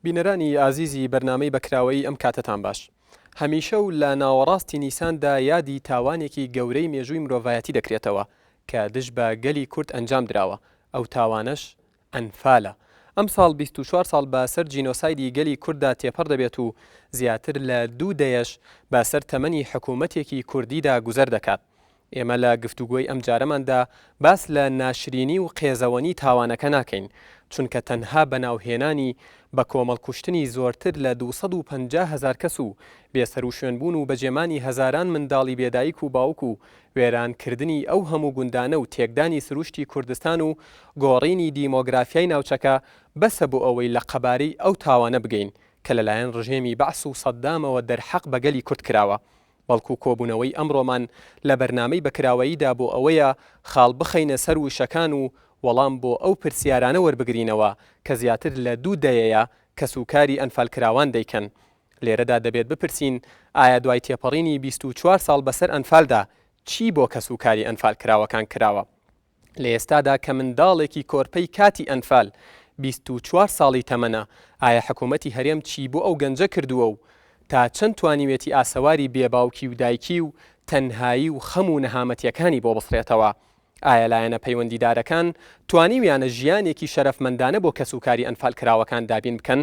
بینەرانی ئازیزی بەرنامەی بەکراوەی ئەم کاتتان باش. هەمیشە و لە ناوەڕاستی نیساندا یادی تاوانێکی گەورەی مێژووی مرۆڤایەتی دەکرێتەوە کە دژ بە گەلی کورد ئەنجام درراوە. ئەو تاوانش ئەنفالە. ئەم ساڵ 24 ساڵ بەسەر جینۆسایدی گەلی کووردا تێپەڕ دەبێت و زیاتر لە 2 دەیەش بەسەر تەمەنی حکوومەتێکی کوردیدا گوزەر دەکات. ئێمە لە گفتوگۆی ئەم جارەماندا باس لە ناشرینی و قێزەوەنی تاوانەکە ناکەین، چونکە تەنها بەناوهێنانی بە کۆمەڵکوشتنی زۆرتر لە 250,000 کەس و بێسەر و شوێنبوون و بەجێمانی هەزاران منداڵی بێدایک و باوک و وێرانکردنی ئەو هەموو گوندانە و تێکدانی سروشتی کوردستان و گۆڕینی دیمۆگرافیای ناوچەکە بەسە بۆ ئەوەی لە قەبارەی ئەو تاوانە بگەین کە لەلایەن ڕژێمی بەعس و سەددامەوە دەرحەق بە گەلی کورد کراوە. بەڵکو کۆبوونەوەی ئەمڕۆمان لە بەرنامەی بەکراوەییدا بۆ ئەوەیە خاڵ بخەینە سەر وشەکان و وەڵام بۆ ئەو پرسیارانە وەربگرینەوە کە زیاتر لە 2 دەیەیە کە سوکاری ئەنفالکراوان دەیکەن. لێرەدا دەبێت بپرسین ئایا دوای تێپەڕینی 24 ساڵ بەسەر ئەنفالدا چی بۆ کە سوکاری ئەنفالکراوەکان کراوە؟ لە ئێستادا کە منداڵێکی کۆرپەی کاتی ئەنفال 24 ساڵی تەمەنە، ئایا حکوومەتی هەرێم چی بۆ ئەو گەنجە کردووە و تا چەند توانیوێتی ئاسەواری بێباوکی و دایکی و تەنهایی و خەم و نەهامەتیەکانی بۆ بسڕێتەوە؟ ئایا لایەنە پەیوەندیدارەکان توانیویانە ژیانێکی شەرەفمەندانە بۆ کەسوکاری ئەنفالکراوەکان دابین بکەن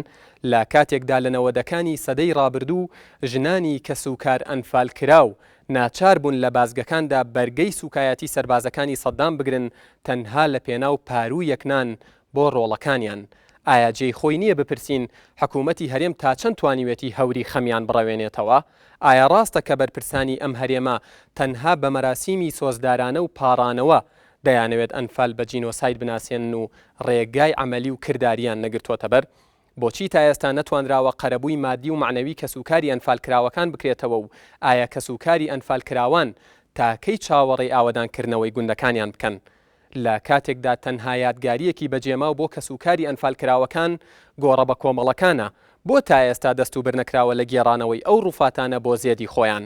لە کاتێکدا لە نەوەدەکانی سەدەی ڕابردوو ژنانی کەسوکار ئەنفالکراو ناچار بوون لە بازگەکاندا بەرگەی سوکایەتی سەربازەکانی سەددام بگرن تەنها لە پێناو پارو یەکنان بۆ ڕۆڵەکانیان؟ ئایا جێی خۆی نییە بپرسین حکوومەتی هەرێم تا چەند توانیوێتی هەوری خەمیان بڕەوێنێتەوە؟ ئایا ڕاستە کە بەرپرسانی ئەم هەرێمە تەنها بە مەراسیمی سۆزدارانە و پاڕانەوە دەیانەوێت ئەنفال بە جینۆساید بناسێن و ڕێگای عملی و کرداریان نەگرتوۆتە بەر؟ بۆچی تا ئێستا نەتوانراوە قەرەبووی مادی و معنەوی کەسوکاری ئەنفالکراوەکان بکرێتەوە و ئایا کەسوکاری ئەنفالکراوان تاکەی چاوەڕێی ئاوەدانکردنەوەی گوندەکانیان بکەن؟ لە کاتێکدا تەنها یادگاریەکی بەجێما و بۆ کەسوکاری ئەنفالکراوەکان گۆڕە بە کۆمەڵەکانە، بۆ تا ئێستا دەست و برنەکراوە لە گێڕانەوەی ئەو ڕووفاتانە بۆ زێدی خۆیان؟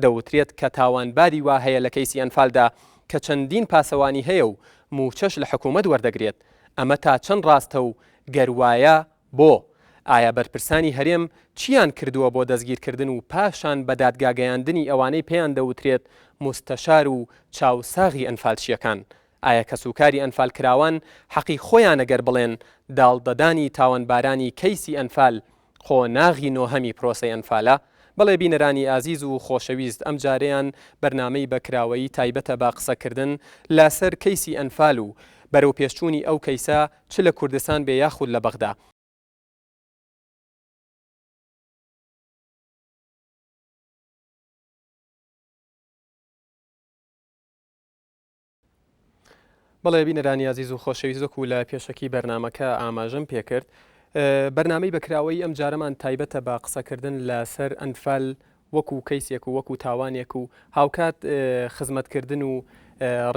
دەوترێت کە تاوانباری وا هەیە لە کەیسی ئەنفالدا کە چەندین پاسەوانی هەیە و موچەش لە حکوومەت وەردەگرێت. ئەمە تا چەند ڕاستە و گەروایە بۆ؟ ئایا بەرپرسانی هەرێم چیان کردووە بۆ دەستگیرکردن و پاشان بە دادگاگەیاندنی ئەوانەی پێیان دەوترێت مستەشار و چاوساغی ئەنفالچیەکان؟ ئایا کەسوکاری ئەنفالکراوان حەقی خۆیان ئەگەر بڵێن داڵدەدانی تاوانبارانی کەیسی ئەنفال خۆناغی نۆهەمی پرۆسەی ئەنفالە؟ بەڵێ بینەرانی ئازیز و خۆشەویست، ئەم جارەیان بەرنامەی بەکراوەیی تایبەتە با قسەکردن لەسەر کەیسی ئەنفال و بەرەو پێشچوونی ئەو کەیسە چ لە کوردستان بێ یاخود لە بەغدا. بەڵێ بینەرانی ئازیز و خۆشەویست، و لە پێشەکی بەرنمەکە ئاماژەم پێکرد بەرنامەی بەکراوەی ئەم جارەمان تایبەتە با قسەکردن لەسەر ئەنفال وەکو کەیسێک و وەکو تاوانێک و هاوکات خزمەتکردن و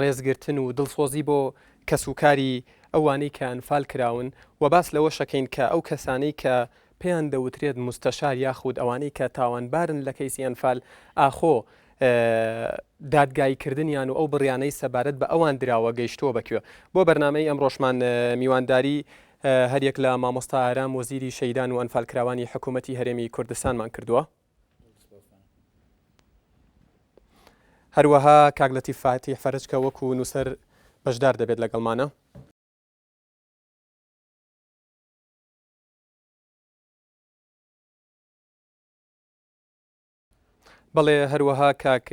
ڕێزگرتن و دڵسۆزی بۆ کەسوکاری ئەوانەی کە ئەنفال کراون و باس لەوە شەکەین کە ئەو کەسانەی کە پێیان دەوترێت مستەشار یاخود ئەوانەی کە تاوانبارن لە کەیسی ئەنفال ئاخۆ دادگایکردنیان و ئەو بڕیانەی سەبارەت بە ئەوان دراوە گەیشتووە بەکوێ. بۆ بەرنامەی ئەمڕۆژمان میوانداری هەریەک لە مامۆستا ئارام وەزیری شەیدان و ئەنفالکراوانی حکوومەتی هەرێمی کوردستانمان کردووە. هەروەها کاگلەتی فاتی فەرجکە وەکو نووسەر بەشدار دەبێت لەگەڵمانە. بەڵێ هەروەها کاک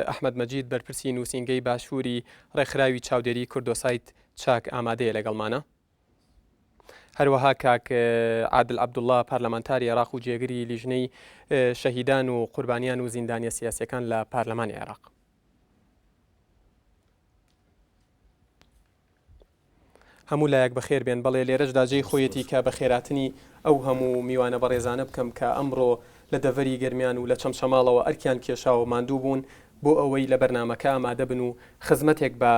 ئەحمەد مەجید بەرپرسی نووسینگەی باشووری ڕێکخراوی چاودێری کوردۆسایت چاک ئامادەیە لەگەڵمانە. هەروەها کاک عادل عەبدوڵڵا پارلەمانتاری عێراق و جێگری لیژنەی شەهیدان و قوربانیان و زیندانیە سیاسیەکان لە پارلەمانی عێراق. هەموو لایەک بەخێر بێن. بەڵێ لێرەشدا جێی خۆیەتی کە بە خێراتنی ئەو هەموو میوانە بەڕێزانە بکەم کە ئەمڕۆ لە دەڤەری گەرمیان و لە چەمشەماڵەوە ئەرکیان کێشاوە ماندوو بوون بۆ ئەوەی لە بەرنمەکە ئامادە بن و خزمەتێک بە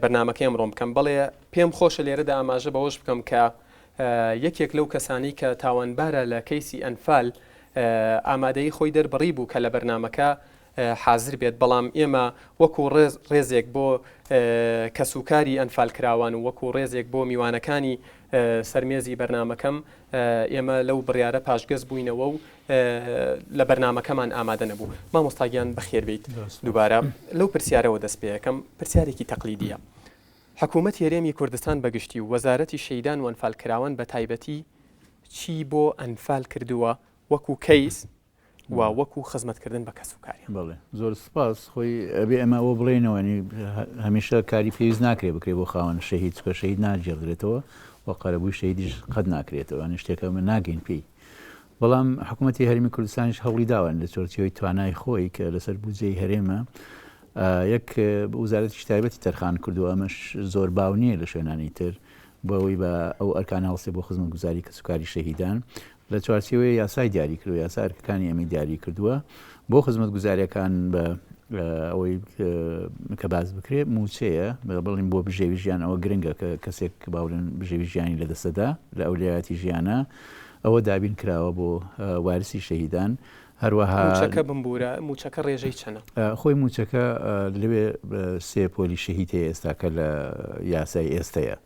بەرنمەکەی ئەمڕۆم بکەم. بەڵێ پێم خۆشە لێرەدا ئاماژە بەوەش بکەم کە یەکێک لەو کەسانی کە تاوانبارە لە کەیسی ئەنفال ئامادەی خۆی دەربڕی بوو کە لە بەرنمەکە حاضر بێت بەڵام ئێمە وەکو ڕێزێک بۆ کەسوکاری ئەنفالکراوان و وەکو ڕێزێک بۆ میوانەکانی سەرمێزی بەرنمەکەم ئێمە لەو بڕیارە پاشگەز بووینەوە و لە بەرنمەکەمان ئامادە نەبوو. مامۆستاگیان بەخێربیت دووبارە لەو پرسیارەوە دەست پێ یەکەم پرسیارێکی تەقلیدیە. حکوومەتی هەرێمی کوردستان بەگشتی و وەزارەتی شەیدان و ئەنفالکراوان بە تایبەتی چی بۆ ئەنفال کردووە وەکو کەیس و وەکو خزمەتکردن بە کەسوکاری؟ بڵێ زۆر سپاس خۆی ئەبێ ئەمە ئەوە بڵێنەوەنی هەمیشە کاری پێویست ناکرێت بکرێت بۆ خاوەن شەهید چکە شەهید ناجێڕێتەوە و قەرەبووی شەهیدیش قەت ناکرێتەوە شتێکە من ناگەین پێی. بەڵام حکوومەتی هەرێمی کوردستانیش هەوڵی داوان لە چۆرچیەوەی توانای خۆی کە لەسەر بودجەی هەرێمە یەک وزارەتی تایبەتی تەرخان کردووە ئەمەش زۆر باو نییە لە شوێنانی تر بۆەوەی بە ئەو ئەرکان هەڵسێ بۆ خزمەتگوزاری کەسوکاری شەهیدان لە چوارچێوەی یاسای دیاری کردو یاسا ئەرکەکانی ئەمەی دیاری کردووە بۆ خزمەتگوزاریەکان بە ئەوەی کە باز بکرێت موچەیە بڵین بۆ بژێوی ژیان ئەوە گرنگە کە کەسێک باورن بژێوی ژیانی لەدەستەدا لە ئەولایەتی ژیانە ئەوە دابین کراوە بۆ وارسی شەهیدان. هەروەها موچەکە بمبورە موچەکە ڕێژەی چەنە؟ خۆی موچەکە لەوێ سێ پۆلی شەهید هەیە ئێستا کە لە یاسای ئێستەیە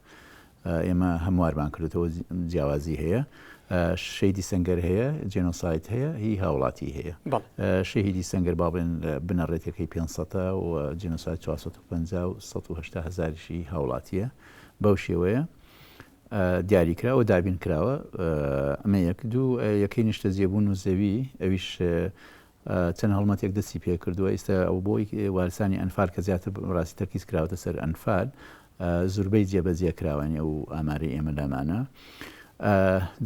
ئێمە هەموارمان کردێتەوە جیاوازی هەیە. شەیدی سەنگەر هەیە جێنۆسایت هەیە هی هاوڵاتی هەیە. شەهیدی سەنگەر با بڵێن بنەڕێتەکەی 500 و جێنۆسایت 450 و 180 هزاریشی هاوڵاتیە. بەو شێوەیە دیاری کراوە دابین کراوە. ئەمە یەک دوو یەکەی نیشتە جێبوون و زەوی ئەویش چەند هەڵمەتێک دەستی پێ کردووە ئێستا ئەو بۆی وارسانی ئەنفال کە زیاتر ڕاستی تەرکیز کراوەتە سەر ئەنفال زوربەی جێبەجێ کراوانی ئەو ئاماری ئێمە لەمانە.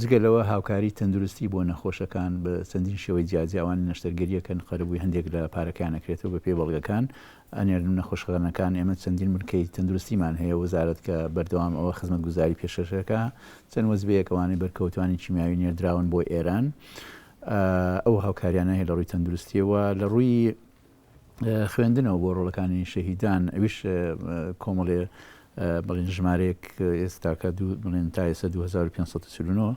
جگەلەوە هاوکاری تەندروستی بۆ نەخۆشەکان بە چەندین شێوەی جیاجیاوان نەشتەرگەریەکەن قەرەبووی هەندێک لە پارەکان نەکرێتەوە بە پێبەڵگەکان ئەنێرن نەخۆشخانەکان ئێمە چەندین ملکەی تەندروستیمان هەیە وەزارەت کە بەردەوام ئەوە خزمەتگوزاری پێشەشەکە چەند وەزبەیەکەوانی بەرکەوتوانی چیمیاوی نێردراون بۆ ئێران ئەو هاوکاریانە هەیە لە ڕووی تەندروستیەوە لە ڕووی خوێندنەوە بۆ ڕۆڵەکانی شەهیدان ئەویش کۆمەڵێ بڵێن ژمارەیەک ئێستاکە بڵێن تا ئێستا 2539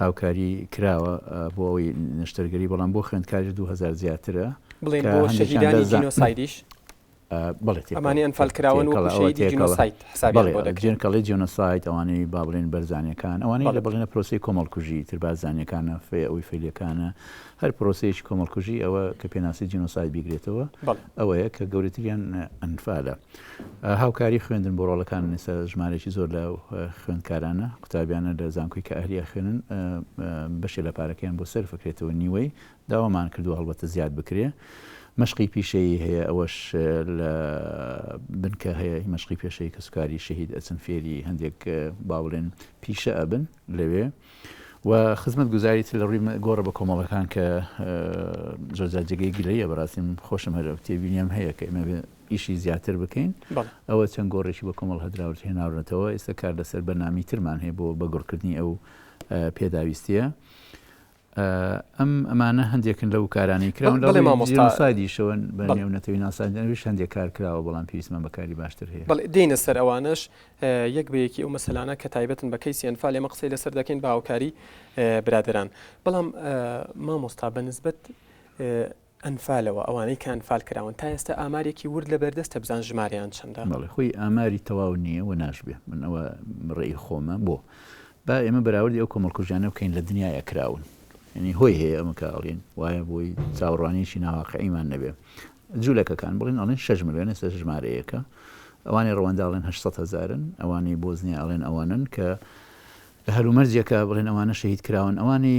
هاوکاری کراوە بۆ ئەوەی نەشتەرگەری بەڵام بۆ خوێندکاری 2000 زیاترە بڵێن بۆ شەهیدانی جینۆسایدیش ئەمانی ئەنفالکراون وەکو شەهیدی جینۆسایت جێنکەڵی جینۆسایت ئەوانەی با بڵێن بەرزانیەکان ئەوانەی لە بڵێنە پرۆسی کۆمەڵکوژی تر بازانیەکانە ئەوی فعلیەکانە هەر پرۆسەیەکی کۆمەڵکوژی ئەوە کە پێناسی جینۆسایت بیگرێتەوە ئەوەیە کە گەورەتریان ئەنفالە. هاوکاری خوێندن بۆ ڕۆڵەکان ئێستا ژمارەی زۆر لە خوێندکارانە قوتابیانە لە زانکۆی کە ئەهلیە خوێنن بەشێ لە پارەکەیان بۆ سەرفەکرێتەوە نیوەی داوامان کردووە هەڵبەتە زیاد بکرێ. مەشقی پیشەیی هەیە ئەوەش لە بنکە هەیە مەشقی پێشەی کەسوکاری شەهید ئەچن فێری هەندێک باوڵێن پیشە ئەبن لەوێ و خزمەت گوزاریت لە ڕووی گۆڕە بە کۆمەڵەکان کە زۆرجار جێگەی گلەیە بەڕاستیم خۆشم هەرە تێبینیم هەیە کە ئێمە ئیشی زیاتر بکەین ئەوە چەند گۆڕێکی بە کۆمەڵ هەدراوت هێناڕێتەوە ئێستا کار لەسەر بەنامی ترمان هەیە بۆ بەگۆڕکردنی ئەو پێداویستیە. ئەمانە هەندێکن لەو کارانی کراون سایدیشەوە بە نێونەتەوەی ناسادنەویش هەندێک کار کراوە بەڵام پێویستمان بەکاری باشتر هەیە. بەڵێ دێنە سەر ئەوانش یەک بەیەکی ئەو مەسەلانە کە تایبەتن بە کەیسی ئەنفال ئێمە قسەی لەسەر دەکەین بە هاوکاری برادران. بەڵام مامۆستا بەنسبەت ئەنفالەوە ئەوانەی کە ئەنفال کراون تا ئێستا ئامارێکی ورد لە بەردەستە بزان ژماریان چەندە؟ بەڵێ خۆی ئاماری تەواو نییە و ناشبێ من ئەوە ڕێی خۆمە بۆ با ئێمە بەراوردی ئەو کۆمەڵکوژانە بکەین لە دنیاە کراون ینی هۆی هەیە ئەمە کاڵین وایە بۆی چاوەڕوانیشی ناواقعیمان نەبێ جوولەکەکان بڵێن ئەڵێن 6 ملیۆن ئێستا ژمارەیەکە ئەوانی ڕەوەنداڵێن 800,000 ئەوانی بۆزنیا ئەڵێن ئەوانن کە لە هەلومەرجێکە بڵێن ئەوانە شەهید کراون ئەوانی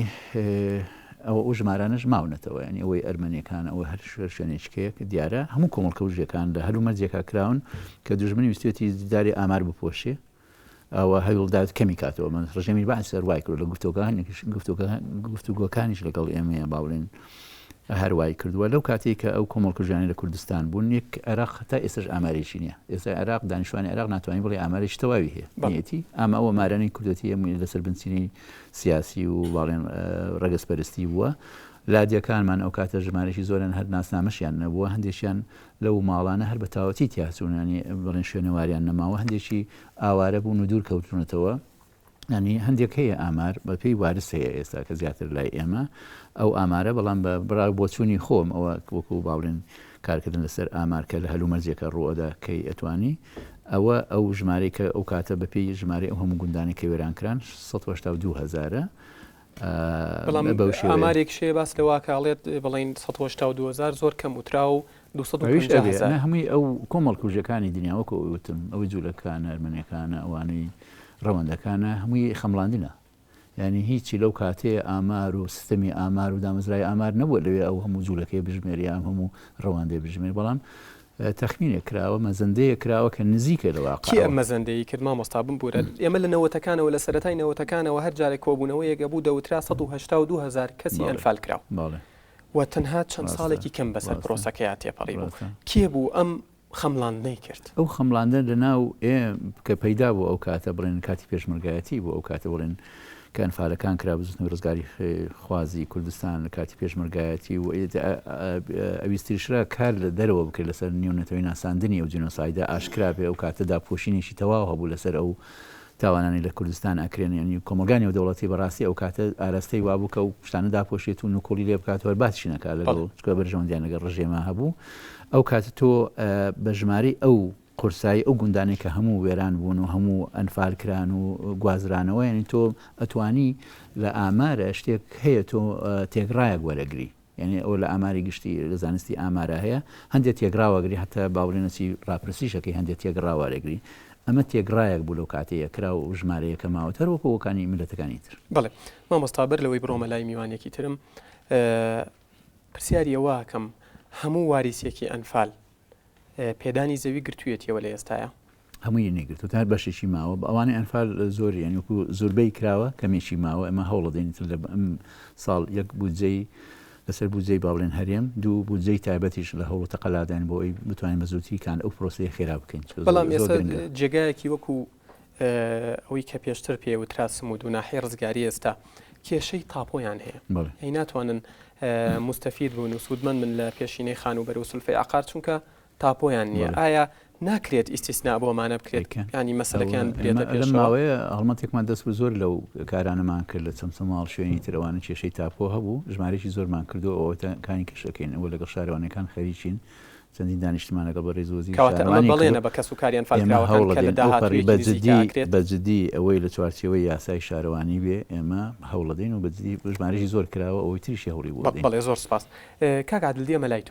ئەوە ئەو ژمارانەش ماونەتەوە ینی ئەوەی ئەرمەنیەکان ئەوە هەر شوێنێکەیەک دیارە هەموو کۆمەڵکەوژیەکان لە هەلومەرجێکە کراون کە دوژمنی ویستێتی داری ئامار بپۆشێ ئەوە هەوڵدات کەمی کاتەوە من ڕژێمی باس سەروای کرد لە گفتوگۆکانیش لەگەڵ ئێمەیە باوڵێن هەروای کردووە لەو کاتێک کە ئەو کۆمەڵکوژیانی لە کوردستان بوون یەک عێراق تا ئێستش ئامارێکی نییە ئێستا عێراق دانیشتوانی عێراق ناتوانین بڵێ ئامارێکی تەواوی هەیە نیەتی ئەمە ئەوە مارانەی کوردەتی هەمووی لەسەر بنچینی سیاسی و باڵێن ڕەگەزپەرستی بووە لادیەکانمان ئەو کاتە ژمارەی زۆرن هەر ناسنامەشیان نەبووە هەندێکیان لەو ماڵانە هەر بە تاوەتی تیاچوونانی بڵێن شوێنەواریان نەماوە هەندێکی ئاوارە بوون و دوور کەوتونەتەوە ینی هەندێک هەیە ئامار بە پێی وارس هەیە ئێستا کە زیاتر لای ئێمە ئەو ئامارە بەڵام بە بڕاو بۆچوونی خۆم ئەوە وەکو باڵێن کارکردن لەسەر ئامارکە لە هەلومەرجێکە ڕوەدا کەی ئەتوانی ئەو ژمارەی کە ئەو کاتە بە پێی ژمارە ئەو هەموو گوندانی کە وێرانکران 1970,000 بەڵام ئامارێک شێ باس لەوا کاڵێت بڵین 1970,000 زۆر کەم وترا و 250,000 هەمووی ئەو کۆمەڵ کوژەکانی دنیاوەکە وتم ئەوەی جوولەکانە ئەرمەنیەکانە ئەوانەی ڕەوەندەکانە هەمووی خەمڵاندنە یعنی هیچی لەو کاتەیە ئامار و سیستەمی ئامار و دامەزرای ئامار نەبووە لەوێ ئەو هەموو جوولەکەی بژمێری ئەم هەموو ڕەوەندەی بژمێر بەڵام تەخمینێک کراوە مەزەندەیە کراوە کە نزیکە لە واقع کێ ئەم مەزەندەی کرد مامۆستا بمبورە ئێمە لە نەوەتەکانەوە لە سەرەتای نەوەتەکانەوە هەر جارێک کۆبوونەوەیەکە بوو دەوترا 182,000 کەسی ئەنفال کراوە و تەنها چەند ساڵێکی کەم بەسەر پرۆسەکەیان تێپەڕی بوو کێ بوو ئەم خەمڵاندنەی کرد ئەو خەمڵاندە لەناو کە پەیدا بوو ئەو کاتە بڵێن کاتی پێشمەرگایەتی بوو ئەو کاتە بڵێن کە ئەنفالەکان کرا بزنەوەی ڕزگاری خوازی کوردستان لە کاتی پێشمەرگایەتی و ئەویستریشرا کار لە دەرەوە بکرد لەسەر نیونەتەوەی ناساندنی ئەو جنۆسایدە ئاشکرا بێ ئەو کاتەدا پۆشینێکی تەواو هەبوو لەسەر ئەو تاوانانی لە کوردستان ئەکرێن ینی کۆمەلگانی و دەوڵەتی بەڕاستی ئەو کاتە ئاراستەی وابوو کە ئەو شتانە داپۆشێت و نوکۆلی لێ بکاتەوە باتشی نەکات لەگەڵ چکە بەرژەوەندیان لەگەڵ ڕژێما هەبوو ئەو کاتە تۆ بە ژماری ئەو قورسایی ئەو گوندانێک کە هەموو وێران بوون و هەموو ئەنفالکران و گوازرانەوە ینی تۆ ئەتوانی لە ئامارە شتێک هەیە تۆ تێگڕایەک وەرەگری یعنی ئەو لە ئاماری گشتی لە زانستی ئامارە هەیە هەندێک تێگراوەگری هەتا باوڵێنەسی ڕاپرسیشەکەی هەندێک تێگڕاوەرەگری ئەمە تێگڕایەک بوو لەو کاتەیە کرا و ژمارەیەکە ماوە هەروەکەوەکانی میلەتەکانی تر بڵێ مامۆستابەر لەوەی بڕۆمە لای میوانێکی ترم پرسیاری ئەوە کەم هەموو واریسێکی ئەنفال پێدانی زەوی گرتوویەتیەوە لە ئێستاە هەمووی نێگرت و تا بەشێکی ماوە ئەوانەی ئەنفال زۆری یانیکو زۆربەی کراوە کەمێکی ماوە ئەمە هەوڵە دێنیتر لە ئەم ساڵ یەک بودجەی لەسەر بودجەی باڵێن هەرێم دوو بودجەی تایبەتیش لە هەوڵ تەقەلادان بۆ ئەوی بتوانین بە زووتری کان ئەو پرۆسەیە خێرا بکەین بەڵام ئێستا جێگایەکی وەکو ئەوەی کە پێشتر پێوترا سمود و ناحێ ڕزگاری ئێستا کێشەی تاپۆیان هەیە هەی ناتوانن مستەفید بوون و سوودمەند من لە پێشینەی خان و بەرەو سولفەی عقار چونکە تاپۆیان نییە ئایا ناکرێت ئیسیسنا بۆمانە بکرێت ینی مەسەلەکان بێتە پێش ماوەیە هەڵمەتێکمان دەست زۆر لەو کارانەمان کرد لە چەمسەماڵ شوێنی ترەوانە کێشەی تاپۆ هەبوو ژمارەی زۆرمان کردو ئەوەکانی کەشەکەین ئەوە لەگەڵ شارەوانەکان خەریکین چەندین دانیشتمان لەگەڵ بە ڕێزۆزی بەڵێنە بە کەس و کاریان بەجددی ئەوەی لە چوارچەوەی یاسای شارەوانی بێ ئێمە هەوڵەدەین و بەجددی ژمارەی زۆر کراوە ئەوەی تریشی هەوڵی بوو بەڵێ زۆر سپاس کاک عادل دیەمە لای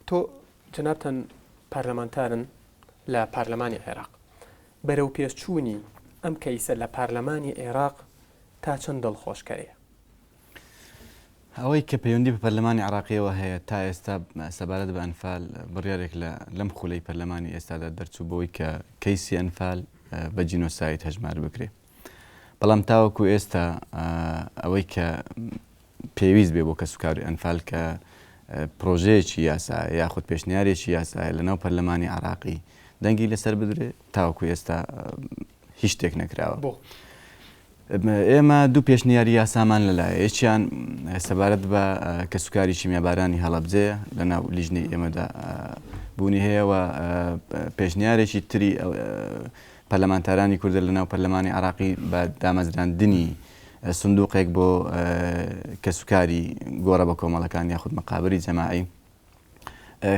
تۆ جەنابتەن پارلەمانتارن لە پارلەمانی عێراق بەرەو پێشچوونی ئەم کەیسە لە پارلەمانی عێراق تا چەند دڵخۆشکەرەیە ئەوەی کە پەیوەندی بە پەرلەمانی عراقیەوە هەیە تا ئێستا سەبارەت بە ئەنفال بڕیارێک لەم خولەی پەرلەمانی ئێستادا دەرچوو بۆی کە کەیسی ئەنفال بە جینۆساید هەژمار بکرێ بەڵام تاوەکو ئێستا ئەوەی کە پێویست بێ بۆ کەسوکاری ئەنفال کە پرۆژەیەکی یاسا یاخود پێشنیارێکی یاسایە لەناو پەرلەمانی عراقی دەنگی لەسەر بدرێ تاوەکو ئێستا هیچ شتێک نەکراوە ئێمە دوو پێشنیاری یاسامان لەلایە یەکیان سەبارەت بە کەسوکاری شیمیابارانی هەڵەبجەیە لەناو لیژنەی ئێمەدا بوونی هەیەەوە پێشنیارێکی تری پەرلەمانتارانی کوردە لەناو پەرلەمانی عراقی بە دامەزراندنی سندوقێک بۆ کەسوکاری گۆڕە بە کۆمەڵەکان یاخود مەقابری جەماعی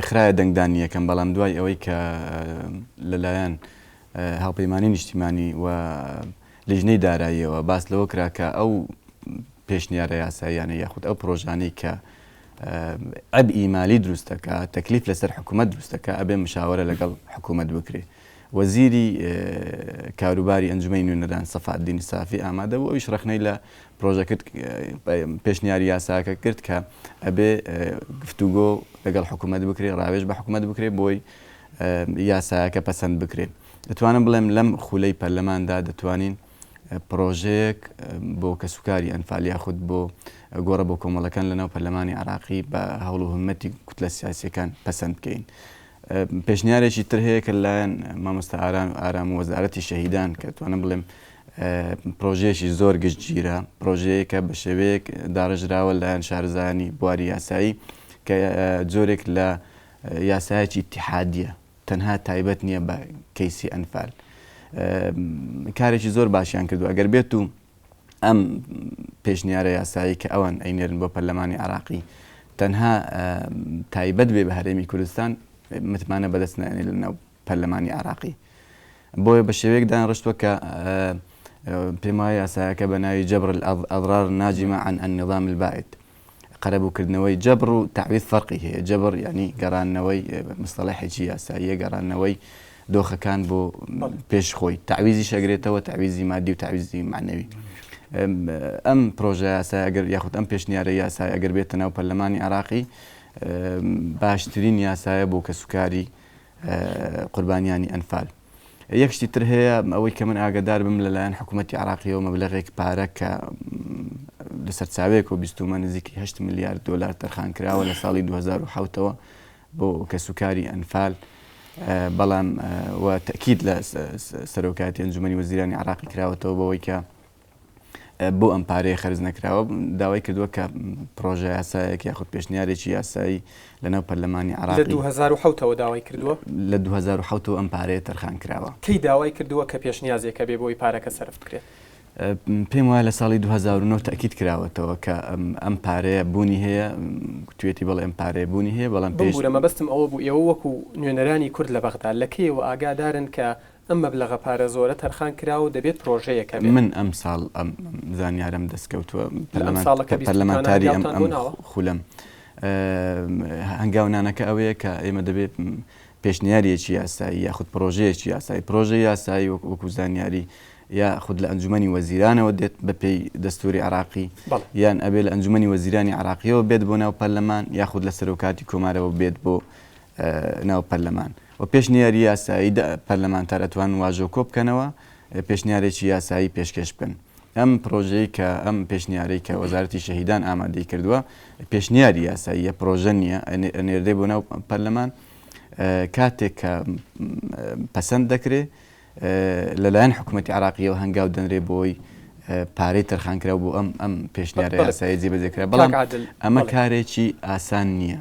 خرایە دەنگدانی یەکەم بەڵام دوای ئەوەی کە لەلایەن هاوپەیمانی نیشتیمانی و لیژنەی داراییەوە باس لەوە کرا کە ئەو پێشنیارە یاساییانە یاخود ئەو پرۆژانەی کە عەبئی مالی دروستەکە تەکلیف لەسەر حکوومەت دروستەکە ئەبێ مشاوەرە لەگەڵ حکوومەت بکرێ وەزیری کاروباری ئەنجومەی نوێنەران سەفادینی سافی ئامادە بوو ئەویش ڕەخنەی لە پرۆژەکەت پێشنیاری یاساکە کرد کە ئەبێ گفتوگۆ لەگەڵ حکوومەت بکرێ ڕاوێژ بە حکوومەت بکرێ بۆی یاسایەکە پەسەند بکرێ دەتوانم بڵێم لەم خولەی پەرلەماندا دەتوانین پرۆژەیەک بۆ کەسوکاری ئەنفال یاخود بۆ گۆڕە بۆ کۆمەڵەکان لەناو پەرلەمانی عراقی بە هەوڵ و هەمەتی کوتلە سیاسیەکان پەسەند بکەین پێشنیارێکی تر هەیە کە لایەن مامۆستا ئارام و وەزارەتی شەهیدان کە دەتوانم بڵێم پرۆژەیەکی زۆر گشتگیرە پرۆژەیەکە بە شێوەیەک داڕژراوە لایەن شارەزایانی بواری یاسایی کە جۆرێک لە یاسایەکی ئیتیحادیە تەنها تایبەت نییە بە کەیسی ئەنفال کارێکی زۆر باشیان کردو ئەگەر بێت و ئەم پێشنیارە یاسایی کە ئەوان ئەینێرن بۆ پەرلەمانی عراقی تەنها تایبەت بێ بە هەرێمی کوردستان متمانە بەدەست نێنێ لەناو پەرلەمانی عراقی بۆیە بە شێوەیەکدان ڕشتووە کە پێم وایە یاسایەکە بە ناوی جەبر الأضرار الناجمة عن النظام البائد قەرەبووکردنەوەی جەبر و تعویض فەرقی هەیە جەبر یعنی گەڕانەوەی مستەڵەحێکی یاساییە گەڕانەوەی دۆخەکان بۆ پێش خۆی تعویزی شەگرێتەوە تعویزی مادی و تعویزی معنەوی ئەم پرۆژە یاسای ئەگەر یاخود ئەم پێشنیارە یاسای ئەگەر بێتە ناو پەرلەمانی عراقی باشترین یاسایە بۆ کەسوکاری قوربانیانی ئەنفال یەک شتی تر هەیە ئەوەی کە من ئاگادار بم لەلایەن حکوومەتی عراقیەوە مەبلەغێک پارە کە لەسەر چاوەیەک و بیستومە نزیکی 8 میلیارد دلار تەرخان کراوە لە ساڵی 2007ەوە بۆ کەسوکاری ئەنفال بەڵام و تەکید لە سەرۆکاتی ئەنجومەنی وەزیرانی عراقی کراوەتەوە بەوەی کە بۆ ئەم پارەیە خەرج نەکراوە داوای کردووە کە پرۆژە یاسایەک یاخود پێشنیارێکی یاسایی لەناو پەرلەمانی عراقی لە 2007ەوە داوای کردووە لە 2007ەوە ئەم پارەیە تەرخان کراوە کەی داوای کردووە کە پێشنیازێکە بێ بۆی پارەکە سەرف بکرێت پێم وایە لە ساڵی 2009 تەکید کراوەتەوە کە ئەم پارەیە بوونی هەیە توێتی بەڵێ ئەم پارەیە بوونی هەیە بەڵام پێشورە مەبەستم ئەوە بوو ئێوە وەکو نوێنەرانی کورد لە بەغدا لەکەیەوە ئاگادارن کە ئەم مەبلەغە پارە زۆرە تەرخان کراوە دەبێت پرۆژەیەکە بێت من ئەم ساڵ ئەم زانیارم دەستکەوتووە پەرلەمانتاری ئەم خولەم هەنگاونانەکە ئەوەیە کە ئێمە دەبێت پێشنیاریەکی یاسایی یاخود پرۆژەیەکی یاسایی پرۆژەی یاسایی وەکو زانیاری یا خود لە ئەنجومەنی وەزیرانەوە دێت بەپێی دەستوری عراقی یان ئەبێ لە ئەنجومەنی وەزیرانی عراقیەوە بێت بۆ ناو پەرلەمان یاخود لە سەرۆکاتی کۆمارەوە بێت بۆ ناو پەرلەمان و پێشنیاری یاسایی پەرلەمانتار ئەتوان واژۆ کۆ بکەنەوە پێشنیارێکی یاسایی پێشکەش بکەن ئەم پرۆژەی کە ئەم پێشنیارەی کە وەزارەتی شەهیدان ئامادەی کردووە پێشنیاری یاساییە پرۆژە نییە ئەنێردەی بۆ ناو پەرلەمان کاتێک کە پەسەند دەکرێت لەلایەن حکوومەتی عراقیەوە هەنگاو دەنرێ بۆی پارەی تەرخانکراو بۆ ئەم پێشنیارە یاسایی جێبەجێکرا بەڵام ئەمە کارێکی ئاسان نییە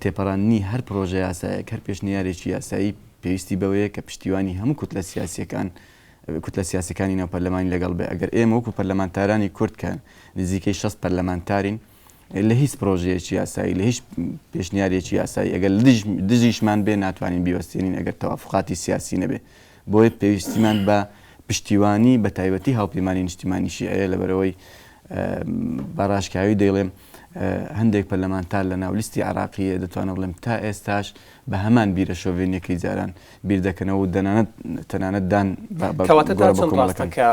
تێپەڕاندنی هەر پرۆژە یاسایەک هەر پێشنیارێکی یاسایی پێویستی بەوەیە کە پشتیوانی هەموو کوتلە سیاسەکانی ناو پەرلەمانی لەگەڵ بێ ئەگەر ئێمە وەکو پەرلەمانتارانی کوردکە نزیکەی 6 پەرلەمانتارین لە هیچ پرۆژەیەکی یاسایی لە هیچ پێشنیارێکی یاسایی ئەگەر دژیشمان بێ ناتوانین بیوەستێنین ئەگەر تەوافقاتی سیاسی نەبێ بۆیە پێویستیمان بە پشتیوانی بە تایبەتی هاوپەیمانی نیشتیمانیشی ئەیە لەبەرەوەی بەڕاشکاوی دەیڵێم هەندێک پەرلەمانتار لە ناو لیستی عراقیە دەتوانە بڵێم تا ئێستاش بە هەمان بیرە شۆڤێنیەکەی جاران بیر دەکەنەوە و تەنانەت دان کەواتە تا چەند ڕاستە کە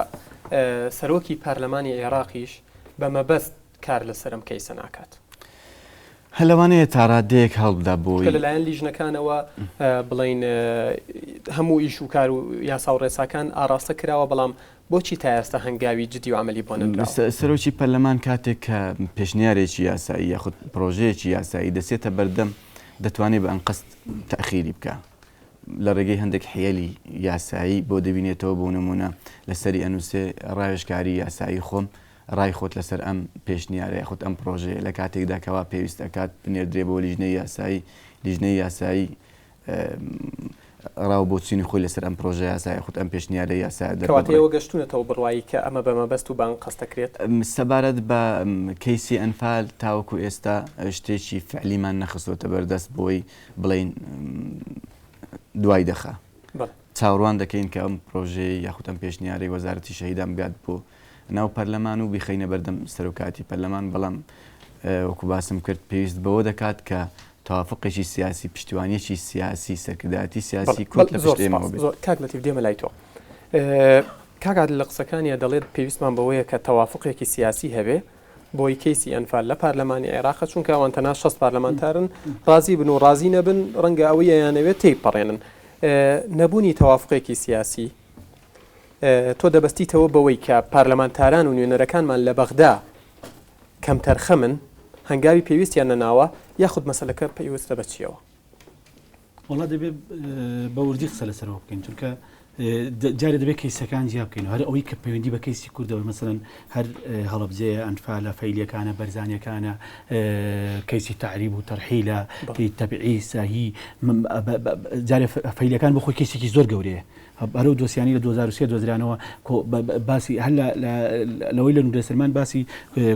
سەرۆکی پارلەمانی عێراقیش بە مەبەست کار لەسەرم کەیسە ناکات هەلەوانەیە تاڕادەیەک هەڵبدا بۆی لەلایەن لیژنەکانەوە بڵین هەموو ئیش و کار و یاسا و ڕێساکان ئاراستە کراوە بەڵام بۆچی تا ئێستا هەنگاوی جدی و عملی بۆ نەدراوە سەرۆکی پەرلەمان کاتێک کە پێشنیارێکی یاسایی یاخود پرۆژەیەکی یاسایی دەسێتە بەردەم دەتوانێت بە ئەنقەست تەخیری بکە لە ڕێگەی هەندێک حیەلی یاسایی بۆ دەبینێتەوە بۆ نمونە لەسەری ئەنووسێ ڕاوێژکاری یاسایی خۆم ڕای خۆت لەسەر ئەم پێشنیارە یاخود ئەم پرۆژەیە لە کاتێکدا کەوا پێویست دەکات بنێردرێ بۆ لیژنەی یاسایی ڕاو بۆچینی خۆی لەسەر ئەم پرۆژە یاسایی خود ئەم پێشنیارە یاسا دەکەواتەوە گەشتونەتەوە بڕوایی کە ئەمە بە مەبەست و بان قەستەکرێت سەبارەت بە کەیسی ئەنفال تاوەکو ئێستا شتێکی فعلیمان نەخستۆتە بەردەست بۆی بڵین دوای دەخە چاوەڕوان دەکەین کە ئەم پرۆژەی یاخود ئەم پێشنیارەی وەزارەتی شەهیدان بگات بۆ ناو پەرلەمان و بیخەینە بەردەم سەرۆکاتی پەرلەمان بەڵام وەکو باسم کرد پێویست بەوە دەکات کە توافقێکی سیاسی پشتیوانیەکی سیاسی سەرکردایەتی سیاسی کورد لە پشت ئێمەوە بێت. کاک لەتیف دێمە لای تۆ کاکات لە قسەکانیە دەڵێت پێویستمان بەوەیە کە توافقێکی سیاسی هەبێ بۆی کەیسی ئەنفال لە پارلەمانی عێراق چونکە ئەوان تەنها 6 پارلەمانتارن ڕازی بن و ڕازی نەبن ڕەنگە ئەوەی یانەوێت تێیپەڕێنن نەبوونی توافقێکی سیاسی تۆ دەبەستیتەوە بەوەی کە پارلەمانتاران و نوێنەرەکانمان لە بەغدا کەم تەرخەمن هەنگاوی پێویستیان نەناوە یاخود مەسەلەکە پێویستە بە چیەوە؟ وڵا دەبێت بە وردی قسە لەسەرەوە بکەین چونکە جارێ دەبێت کەیسەکان جیا بکەین هەر ئەوەی کە پەیوەندی بە کەیسی کوردەوە مەسەڵەن هەر هەڵەبجەیە ئەنفالە فەیلیەکانە بەرزانیەکانە کەیسی تعریب و تەرحیلە تەبعی ساهی جارێ فەیلیەکان بۆ خۆی کەیسێکی زۆر گەورەیە هەرو دۆسیانی لە 2023 دۆزرانەوە باسی هەر لەوەی لە نودە سلمان باسی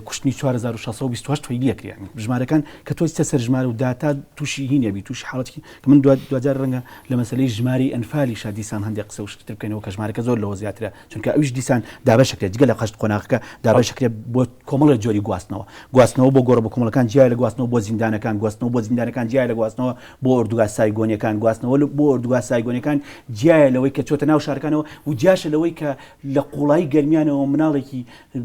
کوشتنی 4628 فەیلیە کرد ژمارەکان کە تۆ سەر ژمارە و داتا تووشی هینێبی تووشی حاڵەتی کە من دوجار ڕەنگە لە مەسلەی ژماری ئەنفالی شادیسان هەندێک قسە وشتر بکەینەوە کە ژمارەکە زۆر لەوە زیاترە چونکە ئەویش دیسان دابەشەکرێت جگە لە قەشت قۆناغەکە دابەشەکرێت بۆ کۆمەڵە جۆری گواستنەوە بۆ گۆڕە بە کۆمەڵەکان جیای لە گواستنەوە بۆ زیندانەکان گواستنەوە بۆ زیندانەکان جیای لە گواستنەوە بۆ ئۆردوگا سایگۆنیەکان گواستنەوە بۆ ئۆردوگا سایگۆنیەکان جیایە لەوەی کە چۆتە ناو شارەکانەوە و جیاشە لەوەی کە لە قوڵایی گەرمیانەوە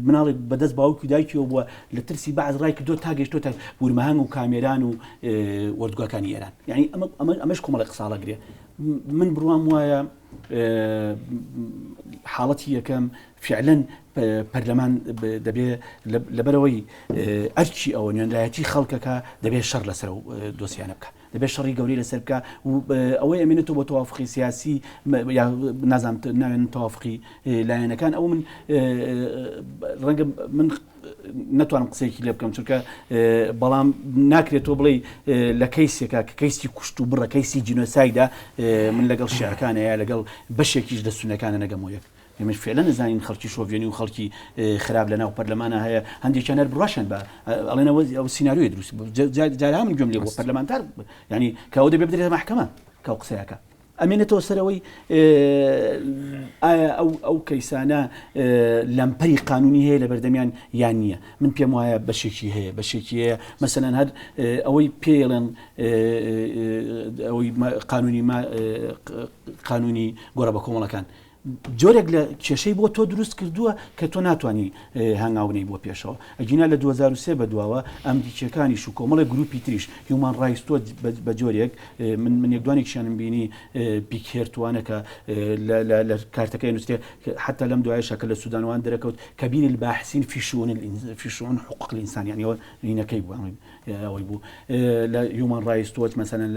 مناڵێک بەدەست باوکی دایکیەوە بووە لە ترسی بەعز ڕای کردو تا گەیشتۆتە بورمەهەنگ و کامێران و ئۆردوگاکانی ئێران یعنی ئەمەش کۆمەڵی قساڵەگرێ من بڕوام وایە حاڵەتی یەکەم فعلا پەرلەمان دەبێ لەبەرەوەی ئەرچی ئەوە نوێنرایەتی خەڵکەکە دەبێت شەڕ لەسەر دۆسیانە بکە دەبێت شەڕی گەوری لەسەر بکە و ئەوەی ئەمێنێتەوە بۆ تەوافقی سیاسی یا نازانم ناوێن تەوافقی لایەنەکان ئەو من ڕەنگە من نتوانم قسەیەکی لێ بکەم چونکە بەڵام ناکرێتەوە بڵێ لە کەیسێکە کە کەیسی کوشت و بڕە کەیسی جینۆسایدا من لەگەڵ شیعەکانە یا لەگەڵ بەشێکیش لە سونەکانە نەگەمەوە یەک ئێمەش فعلا نزانین خەڵکی شۆڤێنی و خەڵکی خراپ لە ناو پەرلەمانە هەیە هەندێکیان هەر بڕاشن بە ئەڵێنەوە ئەو سیناریۆی دروست جارها من گوێم لێ بۆ پەرلەمانتار ینی کە ئەو دەبێ بدرێتە مەحکەمە کە ئەو قسەیەکە ئەمێنێتەوە سەرەوەی ئایا ئەو کەیسانە لەمپەری قانونی هەیە لە بەردەمیان یان نییە من پێم وایە بەشێکی هەیە مەسەلەن هەر ئەوەی پێڵێن ئەوەی قانونی گۆڕە بە کۆمەڵەکان جۆرێک لە کێشەی بۆ تۆ دروست کردووە کە تۆ ناتوانانی هەنگاونەی بۆ پێشەوە ئەگینا لە 2023 بەدواوە ئەم دیکەکانیش و کۆمەڵی گروپی تریش هیومان ڕایس تۆ بە جۆرێک من یەکدوانێکیشانم بینی پیکێرتوانەکە لە کارتەکەی نووسێ حتا لەم دوایشە کە لە سوودانوان دەرەکەوت کەبیر الباحثین في شؤون حقوق الإنسان يعني هو هینەکەی بوو ئەوەی بوو لە هیومان ڕایس تۆ مەسەلەن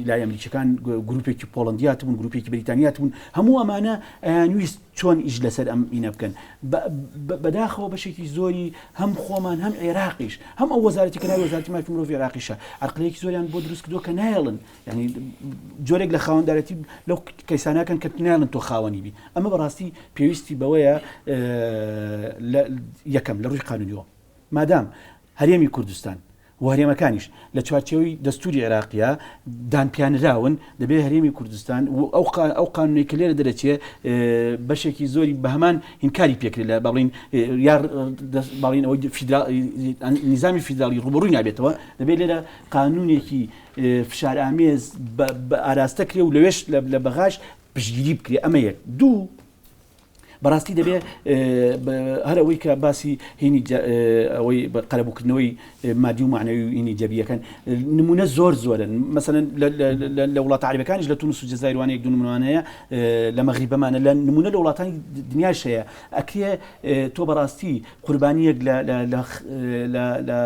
لای ئەمریکەکان گروپێکی پۆڵەندیات بوون گروپێکی بریتانیات بوون هەموو ئەمانە ئەیانویست چۆن ئیش لەسەر ئەم ئینە بکەن بەداخەوە بەشێکی زۆری هەم خۆمان هەم عێراقیش هەم ئەو وەزارەتی کە ناوی وەزارەتی مافی مرۆڤ عێراقیشە عەرقلەیەکی زۆریان بۆ دروست کردووە کە نایڵن یعنی جۆرێک لە خاوەندارەتی لەو کەیسانەکان کە نایڵن تۆ خاوەنی بی ئەمە بەڕاستی پێویستی بەوەیە یەکەم لە ڕووی قانونیەوە مادام هەرێمی کوردستان و هەرێمەکانیش لە چوارچێوەی دەستوری عێراقیە دانپیانراون دەبێت هەرێمی کوردستان و ئەو قانونی کە لێرە دەرەچێ بەشێکی زۆری بە هەمان هینکاری پێکرێت لە باڵین باڵین ئەوەی نیزامی فیدراڵی ڕوبەڕووی نابێتەوە دەبێت لێرە قانونێکی فشارئامێز ئاراستە کرێ و لەوێش لە بەغاش پشتگیری بکرێ ئەمە یەک دوو بەڕاستی دەبێت هەر ئەوەی کە باسی هینی ئەوەی قەرەبووکردنەوەی مادی و معنەوی و هینی جەبیەکان نمونە زۆرن مەسەلەن لە وڵاتە عەرەبیەکانیش لە تونس و جەزایر یەک دوو نمونەیە لە مەغریبەمانە لە نمونە لە وڵاتانی دنیاش هەیە ئەکرێ تۆ بەڕاستی قوربانیەک لە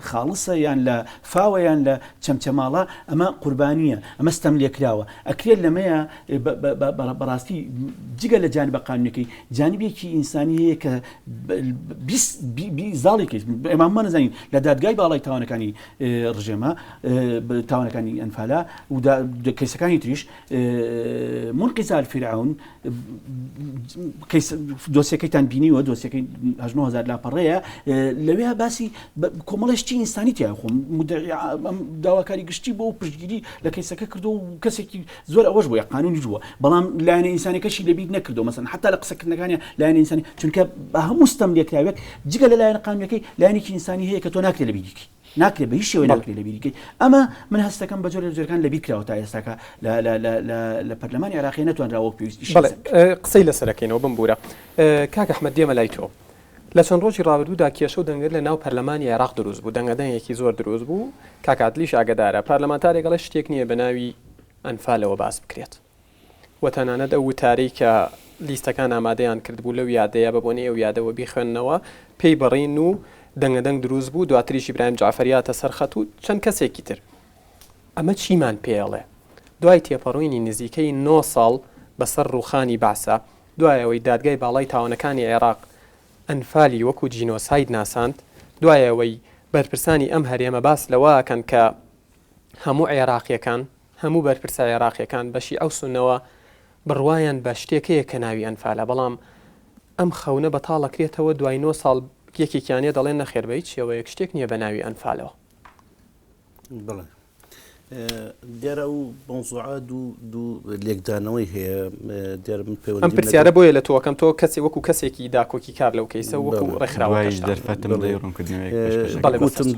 خاڵسە یان لە فاوە یان لە چەمچەماڵە ئەمە قوربانیە ئەمە ستەم لێکراوە ئەکرێت لەمەیە بەڕاستی جگە لە جانبە قانونەکەی جانبێکی ئینسانی هەیە کە زاڵێکی ئێمە نەزانین لە دادگای باڵای تاوانەکانی ڕژێمە تاوانەکانی ئەنفالا و کەیسەکانی تریش منقیزا الفرعون دۆسیەکەیتان بینیوە دۆسیەکەی 9,000 لاپەڕەیە لەوێ باسی کۆمەڵێشتی ئینسانیتی خۆم داواکاری گشتی بۆ پشتگیری لە کەیسەکە کردو و کەسێکی زۆر ئەوەش بووە قانونی بووە بەڵام لایەنە ئینسانەکەشی لەبیر نەکردو مەسەن حتا لە قسەکردنەکانی لایەنە ئینسانی چونکە بە هەموو ستەم لێکراوێت جگە لە لایەنە قانونیەکەی لایەنێکی ئینسانی هەیە کە تۆ ناکرێت لە بیریکی ناکرێت بە هیچ شێوەیە ناکرێت لە بیریکەی ئەمە من هەستەکەم بە جۆرەکان لە بیر کراوە تا ئێستاکە لە پەرلەمانی عێراقی نەتوانراوە پێویستی قسەی لەسەرەکەینەوە بمبورە کاک ئەحمەد دێمە لای تۆ لە چەند ڕۆژی ڕابردوودا کێشە و دەنگەر لە ناو پەرلەمانی عێراق دروست بوو دەنگەدەنگێکی زۆر دروست بوو کاک عادلیش ئاگدارە پارلەمانتارێکەڵە شتێک نییە بە ناوی ئەنفالەوە باس بکرێت و تەنانەت ئەو وتارەی کە لیستەکان ئامادەیان کردبوو لەو یادەیە بەبوونی ئەو یادەوە بیخوێننەوە پێی بەڕین و دەنگەدەنگ دروست بوو دواتریش ئیبراهیم جعفەریاتە سەرخەت و چەند کەسێکی تر ئەمە چیمان پێڵێ دوای تێپەڕووینی نزیکەی 9 ساڵ بەسەر ڕووخانی باسە دوایەوەی دادگای باڵای تاوانەکانی عێراق ئەنفالی وەکو جینۆساید ناساند دوایەوەی بەرپرسانی ئەم هەرێمە باس لەوەکەن کە هەموو عێراقیەکان هەموو بەرپرسە عێراقیەکان بەشی ئەو سونەوە بڕوایان بە شتێکەیە کە ناوی ئەنفالە بەڵام ئەم خەونە بەتاڵەکرێتەوە دوای 9 ساڵ یەکێکیانە دەڵێن نەخێر بەیت شێوەیەک شتێک نییە بە ناوی ئەنفالەوە. بڵێ دیارە و بۆزوعا دوو لێکدانەوەی هەیە دیارم پێ ئەم پرسیارە بۆیە لە تۆکەم تۆ کەسێ وەکو کەسێکی داکۆکی کار لەو کەیسە وەکو ڕێکخراوەش دەرفەتم گوتم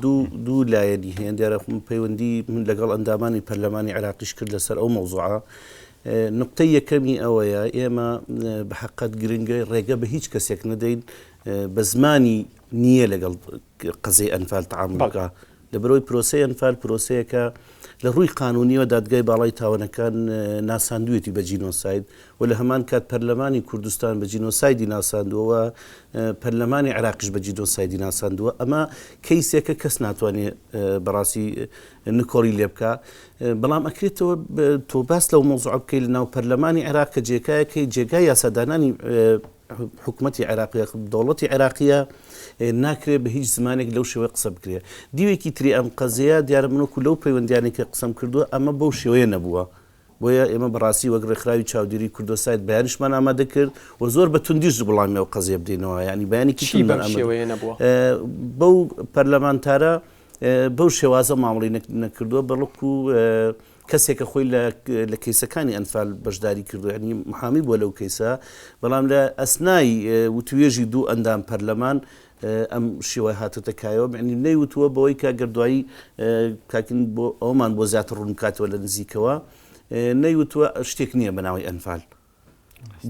دوو لایەنی هەیە دیارە پەیوەندی من لەگەڵ ئەندامانی پەرلەمانی عێراقیش کرد لەسەر ئەو مەوزوعە. نقطەی یەکەمی ئەوەیە ئێمە بە حقیقەت گرنگە ڕێگە بە هیچ کەسێک نەدەین بە زمانی نییە لەگەڵ قەزەی ئەنفال تەعامل بکە لەبەرەوەی پرۆسەی ئەنفال پرۆسەیەکە لە ڕووی قانونیەوە دادگای باڵای تاوانەکان ناساندوێتی بە جینۆساید و لە هەمان کات پەرلەمانی کوردستان بە جینۆسایدی ناساندووە پەرلەمانی عێراقیش بە جینۆسایدی ناساندووە. ئەمە کەیسێکە کەس ناتوانێت بەڕاستی نکۆڕی لێ بکە بەڵام ئەکرێتەوە تۆ باس لەو مۆزوع بکەیت لە ناو پەرلەمانی عێراق کە جێگایەکەی جێگای یاسادانانی حکوومەتی عێراقیە دەوڵەتی عێراقیە ناکرێت بە هیچ زمانێک لەو شێوەیە قسە بکرێت. دیوێکی تری ئەم قەزەیە دیارە منوەکو لەو پەیوەندیانێکە قسەم کردووە ئەمە بەو شێوەیە نەبووە بۆیە ئێمە بەڕاستی وەک ڕێکخراوی چاودێری کوردۆسایت بەیانیشمان ئامادە کرد و زۆر بە توندیش وڵامی ئەو قەزیە بدەینەوە ینی بەیانێکی بەو پەرلەمانتارە بەو شێوازە مامەڵی نەکردووە بەڵکو کەسێکە خۆی لە کەیسەکانی ئەنفال بەشداری کردو ینی محامی بووە لەو کەیسە بەڵام لە ئەسنای وتوێژی دوو ئەندام پەرلەمان ئەم شێوە هاتوتە کایەوە ینی نەیوتووە بەوەی کە گردوایی کاکن بۆ ئەومان بۆ زیاتر ڕوون کاتەوە لە نزیکەوە نەیوتووە شتێک نییە بەناوی ئەنفال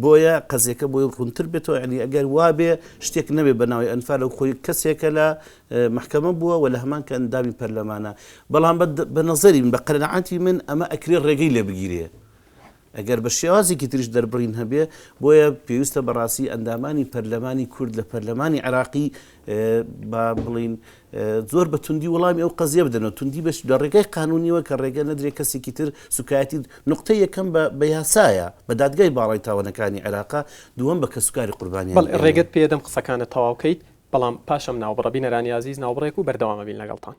بۆیە قەزێکە بۆی ڕوونتر بێتەوە ینی ئەگەر وابێ شتێک نەبێ بەناوی ئەنفال و خۆی کەسێکە لە محکەمە بووە و لە هەمان کە ئەندامی پەرلەمانە بەڵام بە نەزەری من بە قەنەعاتی من ئەمە ئەکرێ ڕێگەی لێ بگیرێ ئەگەر بە شێوازێکی تریش دەربڕین هەبێ بۆیە پێویستە بەڕاستی ئەندامانی پەرلەمانی کورد لە پەرلەمانی عێراقی با بڵین زۆر بە توندی وەڵامی ئەو قەزیە بدەنەوە توندی بەش لە ڕێگای قانونیەوە کە ڕێگە نەدرێت کەسێکی تر سوکایەتی نقطەی یەکەم بە یاسایە بە دادگای باڵای تاوانەکانی عێراقا دووەم بە کەسوکاری قوربانی ڕێگەت پێدەم قسەکانە تەواوکەیت بەڵام پاشەم ناوبڕە بینەرانی عزیز ناوبڕێک و بەردەوامە بین لەگەڵتان.